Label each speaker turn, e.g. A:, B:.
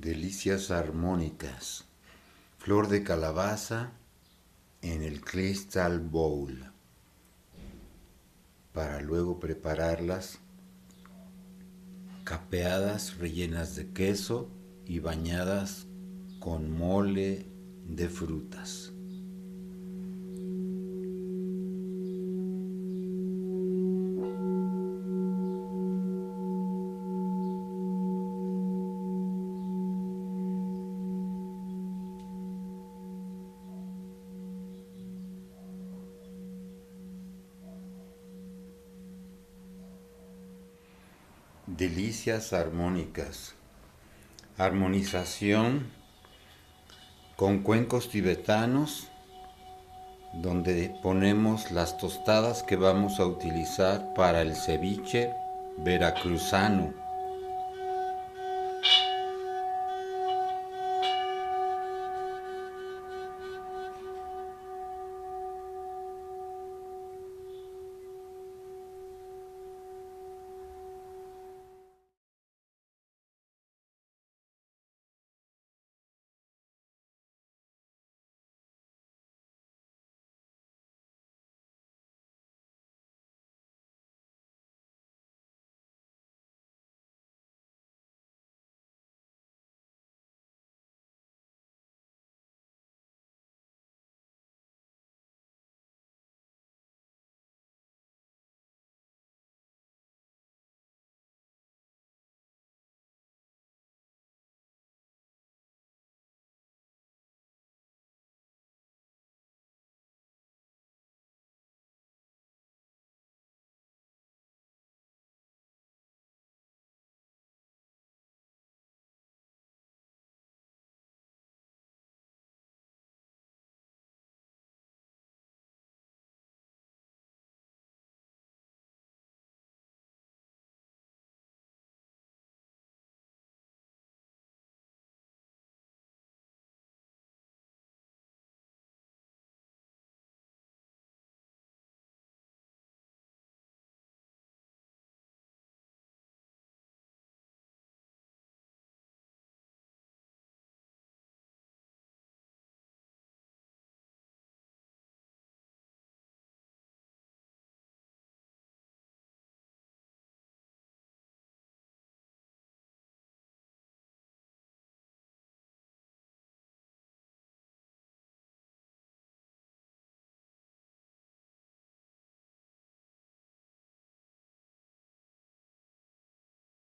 A: Delicias armónicas. Flor de calabaza en el Crystal Bowl. Para luego prepararlas capeadas, rellenas de queso y bañadas con mole de frutas. Delicias armónicas. Armonización con cuencos tibetanos, donde ponemos las tostadas que vamos a utilizar para el ceviche veracruzano.